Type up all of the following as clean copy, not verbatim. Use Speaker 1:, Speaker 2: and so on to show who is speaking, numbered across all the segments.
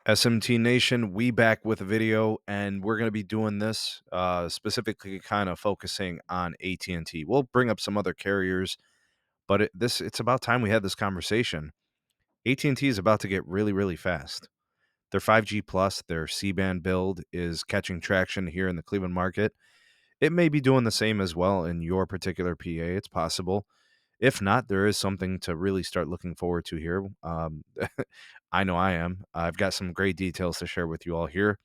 Speaker 1: SMT Nation, we back with a video, and we're going to be doing this specifically kind of focusing on AT&T. We'll bring up some other carriers, but it's about time we had this conversation. AT&T is about to get really, really fast. Their 5G plus, their C-band build is catching traction here in the Cleveland market. It may be doing the same as well in your particular PA. It's possible. If not, there is something to really start looking forward to here. I know I am. I've got some great details to share with you all here.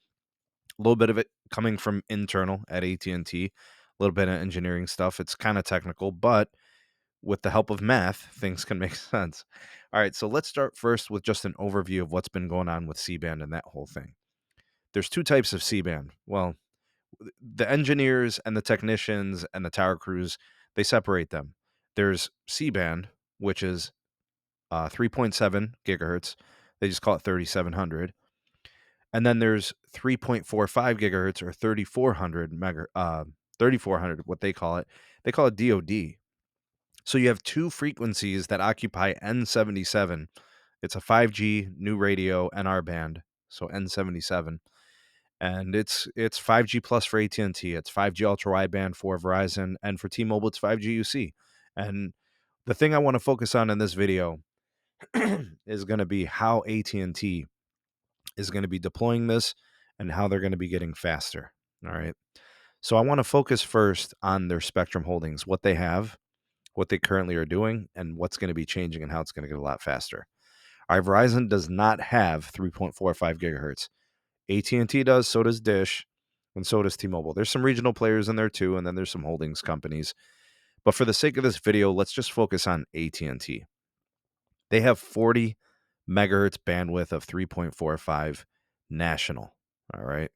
Speaker 1: A little bit of it coming from internal at AT&T, a little bit of engineering stuff. It's kind of technical, but with the help of math, things can make sense. All right, so let's start first with just an overview of what's been going on with C-band and that whole thing. There's two types of C-band. Well, the engineers and the technicians and the tower crews, they separate them. There's C-band, which is 3.7 gigahertz. They just call it 3700. And then there's 3.45 gigahertz or 3400, what they call it. They call it DOD. So you have two frequencies that occupy N77. It's a 5G new radio NR band, so N77. And it's 5G plus for AT&T. It's 5G ultrawide band for Verizon, and for T-Mobile it's 5G UC. And the thing I want to focus on in this video is going to be how AT&T is going to be deploying this and how they're going to be getting faster. All right. So I want to focus first on their spectrum holdings, what they have, what they currently are doing, and what's going to be changing and how it's going to get a lot faster. All right, Verizon does not have 3.45 gigahertz. AT&T does, so does Dish, and so does T-Mobile. There's some regional players in there too, and then there's some holdings companies. But for the sake of this video, let's just focus on AT&T. They have 40 megahertz bandwidth of 3.45 national. All right.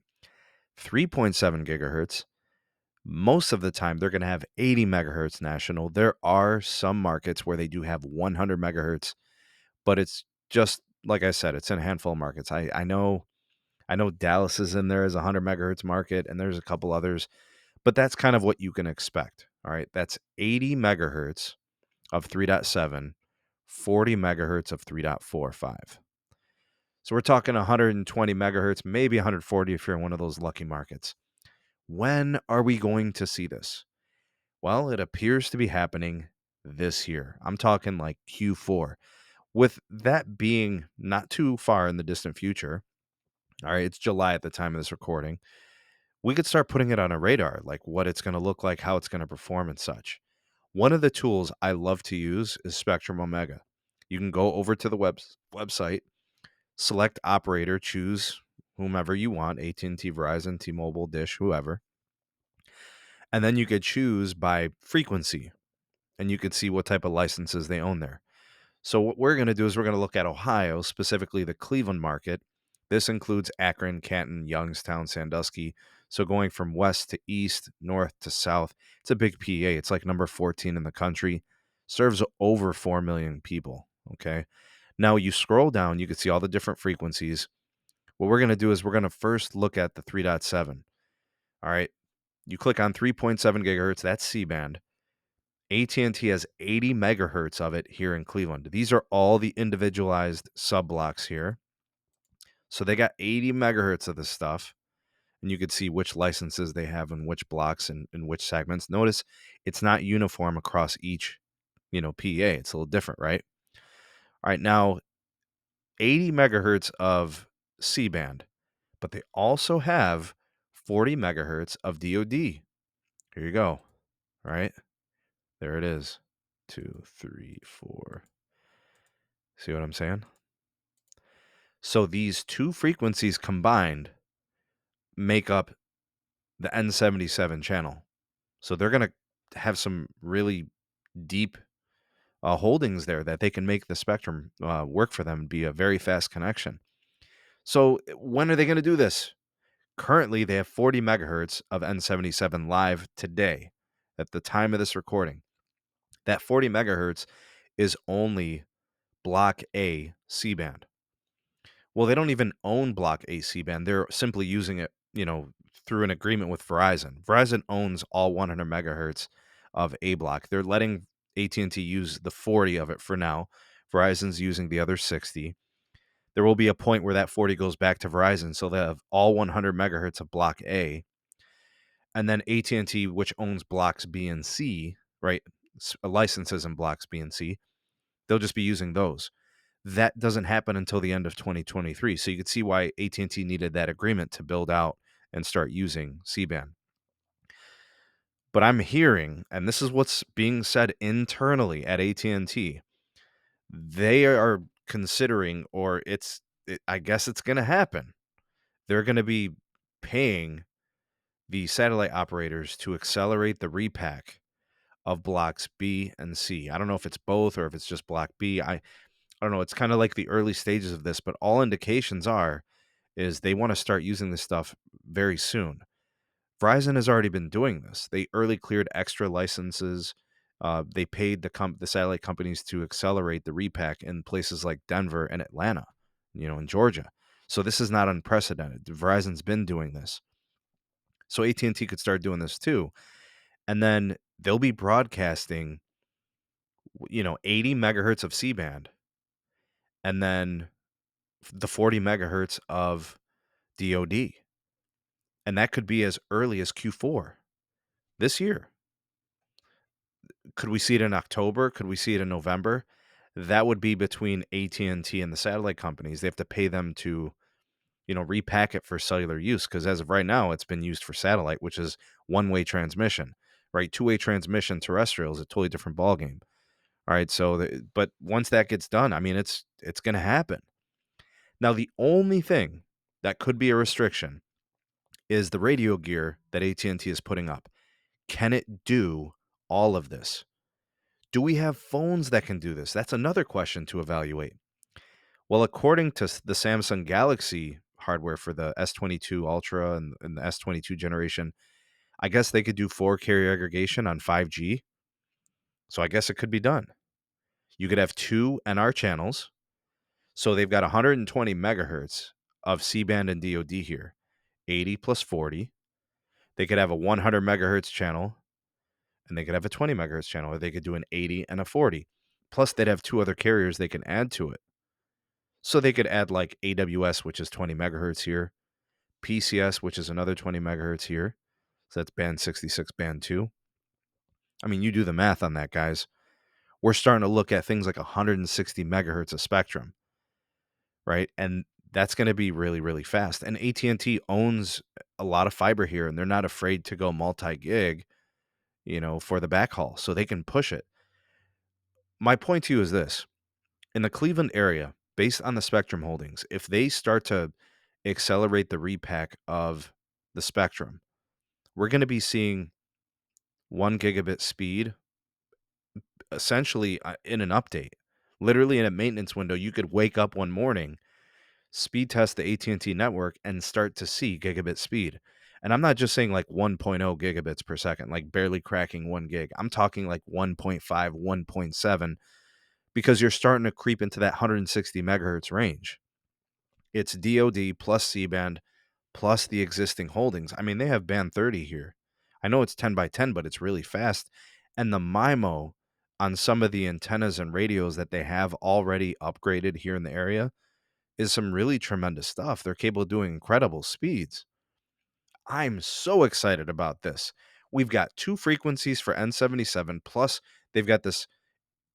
Speaker 1: 3.7 gigahertz. Most of the time, they're going to have 80 megahertz national. There are some markets where they do have 100 megahertz, but it's just like I said, it's in a handful of markets. I know Dallas is in there as a 100 megahertz market, and there's a couple others, but that's kind of what you can expect. All right, that's 80 megahertz of 3.7, 40 megahertz of 3.45. So we're talking 120 megahertz, maybe 140 if you're in one of those lucky markets. When are we going to see this? Well, it appears to be happening this year. I'm talking like Q4. With that being not too far in the distant future, all right, it's July at the time of this recording, we could start putting it on a radar, like what it's going to look like, how it's going to perform, and such. One of the tools I love to use is Spectrum Omega. You can go over to the website, select operator, choose whomever you want, AT&T, Verizon, T-Mobile, Dish, whoever. And then you could choose by frequency, and you could see what type of licenses they own there. So what we're going to do is we're going to look at Ohio, specifically the Cleveland market. This includes Akron, Canton, Youngstown, Sandusky. So going from west to east, north to south, it's a big PA. It's like number 14 in the country. Serves over 4 million people. Okay. Now you scroll down, you can see all the different frequencies. What we're going to do is we're going to first look at the 3.7. All right. You click on 3.7 gigahertz. That's C-band. AT&T has 80 megahertz of it here in Cleveland. These are all the individualized sub blocks here. So they got 80 megahertz of this stuff. And you could see which licenses they have in which blocks and in which segments. Notice it's not uniform across each, PA. It's a little different, right? All right, now 80 megahertz of C-band, but they also have 40 megahertz of DOD. Here you go. All right, there it is. 2, 3, 4. See what I'm saying? So these two frequencies combined make up the N77 channel. So they're going to have some really deep holdings there that they can make the spectrum work for them and be a very fast connection. So when are they going to do this? Currently, they have 40 megahertz of N77 live today at the time of this recording. That 40 megahertz is only Block A C-band. Well, they don't even own Block A C-band. They're simply using it, through an agreement with Verizon. Verizon owns all 100 megahertz of A block. They're letting AT&T use the 40 of it for now. Verizon's using the other 60. there will be a point where that 40 goes back to Verizon, so they have all 100 megahertz of block A, and then AT&T, which owns blocks B and C, right, licenses in blocks B and C, they'll just be using those. That doesn't happen until the end of 2023, so you could see why AT&T needed that agreement to build out and start using C-band. But I'm hearing, and this is what's being said internally at AT&T, they are considering, or I guess it's going to happen. They're going to be paying the satellite operators to accelerate the repack of blocks B and C. I don't know if it's both or if it's just block B. I don't know. It's kind of like the early stages of this, but all indications is they want to start using this stuff very soon. Verizon has already been doing this. They early cleared extra licenses. They paid the satellite companies to accelerate the repack in places like Denver and Atlanta, in Georgia. So this is not unprecedented. Verizon's been doing this. So AT&T could start doing this too. And then they'll be broadcasting, 80 megahertz of C-band and then the 40 megahertz of DOD. And that could be as early as Q4 this year. Could we see it in October? Could we see it in November? That would be between AT&T and the satellite companies. They have to pay them to, repack it for cellular use, because as of right now, it's been used for satellite, which is one-way transmission, right? Two-way transmission terrestrial is a totally different ballgame. All right, so but once that gets done, I mean, it's going to happen. Now, the only thing that could be a restriction is the radio gear that AT&T is putting up. Can it do all of this? Do we have phones that can do this? That's another question to evaluate. Well, according to the Samsung Galaxy hardware for the S22 Ultra and the S22 generation, I guess they could do 4-carrier aggregation on 5G. So I guess it could be done. You could have 2 NR channels. So they've got 120 megahertz of C-band and DOD here. 80 plus 40. They could have a 100 megahertz channel, and they could have a 20 megahertz channel, or they could do an 80 and a 40. Plus, they'd have 2 other carriers they can add to it. So they could add like AWS, which is 20 megahertz here, PCS, which is another 20 megahertz here. So that's band 66, band 2. I mean, you do the math on that, guys. We're starting to look at things like 160 megahertz of spectrum, right? And that's going to be really, really fast. And AT&T owns a lot of fiber here, and they're not afraid to go multi-gig, for the backhaul, so they can push it. My point to you is this. In the Cleveland area, based on the spectrum holdings, if they start to accelerate the repack of the spectrum, we're going to be seeing 1 gigabit speed essentially in an update. Literally in a maintenance window, you could wake up one morning, speed test the AT&T network, and start to see gigabit speed. And I'm not just saying like 1.0 gigabits per second, like barely cracking 1 gig. I'm talking like 1.5, 1.7, because you're starting to creep into that 160 megahertz range. It's DOD plus C-band plus the existing holdings. I mean, they have band 30 here. I know it's 10 by 10, but it's really fast. And the MIMO on some of the antennas and radios that they have already upgraded here in the area is some really tremendous stuff. They're capable of doing incredible speeds. I'm so excited about this. We've got 2 frequencies for N77, plus they've got this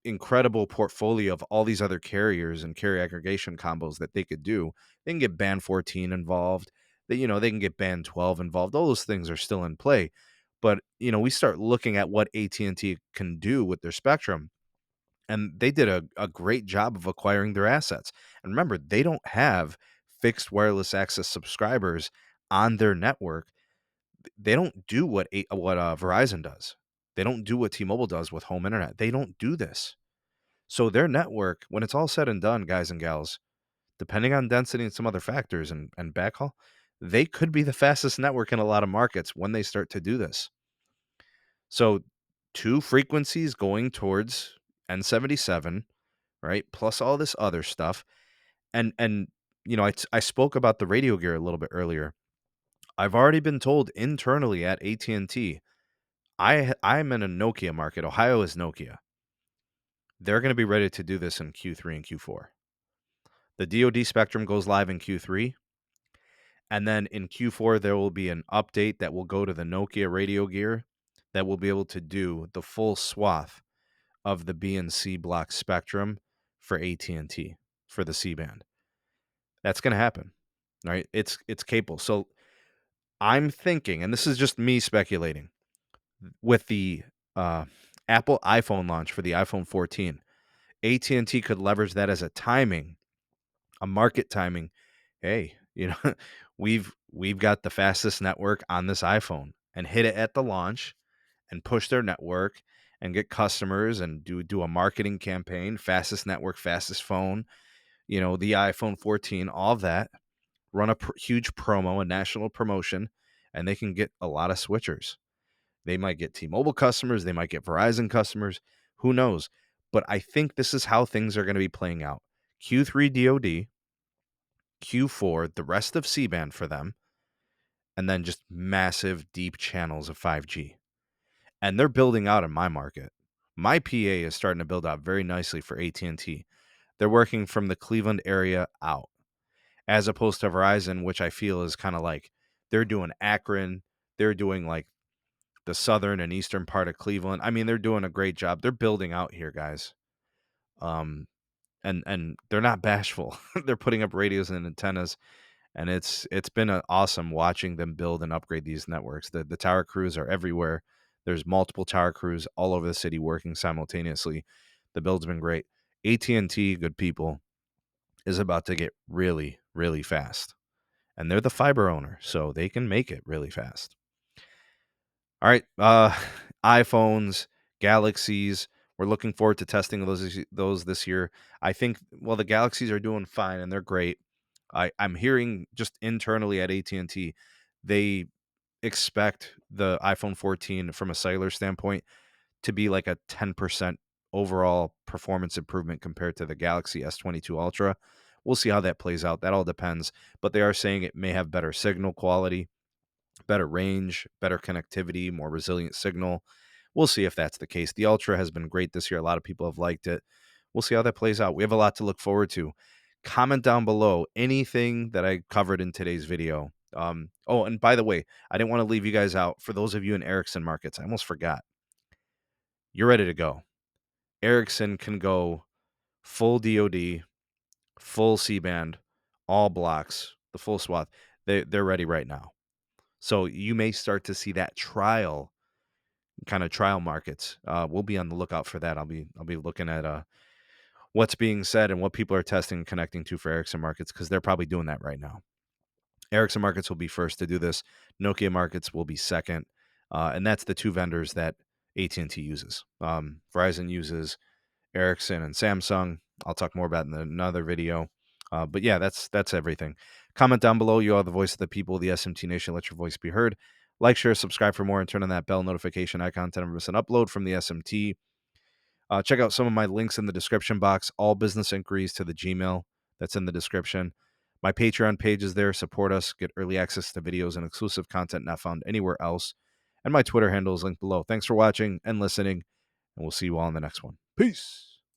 Speaker 1: incredible portfolio of all these other carriers and carrier aggregation combos that they could do. They can get band 14 involved. They can get band 12 involved. All those things are still in play. But, we start looking at what AT&T can do with their spectrum. And they did a great job of acquiring their assets. And remember, they don't have fixed wireless access subscribers on their network. They don't do what Verizon does. They don't do what T-Mobile does with home internet. They don't do this. So their network, when it's all said and done, guys and gals, depending on density and some other factors and backhaul, they could be the fastest network in a lot of markets when they start to do this. So 2 frequencies going towards N77, right? Plus all this other stuff. And I spoke about the radio gear a little bit earlier. I've already been told internally at AT&T, I'm in a Nokia market. Ohio is Nokia. They're going to be ready to do this in Q3 and Q4. The DOD spectrum goes live in Q3. And then in Q4, there will be an update that will go to the Nokia radio gear that will be able to do the full swath of the B and C block spectrum for AT&T for the C-band. That's going to happen, right? It's capable. So I'm thinking, and this is just me speculating, with the Apple iPhone launch for the iPhone 14, AT&T could leverage that as a market timing. Hey, we've got the fastest network on this iPhone, and hit it at the launch and push their network and get customers and do a marketing campaign, fastest network, fastest phone, the iPhone 14, all of that, run a huge promo, a national promotion, and they can get a lot of switchers. They might get T-Mobile customers, they might get Verizon customers, who knows? But I think this is how things are going to be playing out. Q3 DOD, Q4, the rest of C-band for them, and then just massive deep channels of 5G. And they're building out in my market. My PA is starting to build out very nicely for AT&T. They're working from the Cleveland area out, as opposed to Verizon, which I feel is kind of like they're doing Akron, they're doing like the southern and eastern part of Cleveland. I mean, they're doing a great job. They're building out here, guys. And they're not bashful. They're putting up radios and antennas, and it's been awesome watching them build and upgrade these networks. The tower crews are everywhere. There's multiple tower crews all over the city working simultaneously. The build's been great. AT&T, good people, is about to get really, really fast. And they're the fiber owner, so they can make it really fast. All right, iPhones, Galaxies. We're looking forward to testing those this year. I think, well, the Galaxies are doing fine and they're great. I'm hearing just internally at AT&T, they expect the iPhone 14 from a cellular standpoint to be like a 10% overall performance improvement compared to the Galaxy S22 Ultra. We'll see how that plays out. That all depends. But they are saying it may have better signal quality, better range, better connectivity, more resilient signal. We'll see if that's the case. The Ultra has been great this year. A lot of people have liked it. We'll see how that plays out. We have a lot to look forward to. Comment down below anything that I covered in today's video. Oh, and by the way, I didn't want to leave you guys out. For those of you in Ericsson markets, I almost forgot. You're ready to go. Ericsson can go full DOD, full C-band, all blocks, the full swath. They're ready right now. So you may start to see that trial markets. We'll be on the lookout for that. I'll be looking at what's being said and what people are testing and connecting to for Ericsson markets, because they're probably doing that right now. Ericsson markets will be first to do this. Nokia markets will be second, and that's the two vendors that AT&T uses. Verizon uses Ericsson and Samsung. I'll talk more about it in another video. But yeah, that's everything. Comment down below. You are the voice of the people, the SMT Nation. Let your voice be heard. Like, share, subscribe for more, and turn on that bell notification icon to never miss an upload from the SMT. Check out some of my links in the description box. All business inquiries to the Gmail that's in the description. My Patreon page is there. Support us. Get early access to videos and exclusive content not found anywhere else. And my Twitter handle is linked below. Thanks for watching and listening, and we'll see you all in the next one. Peace.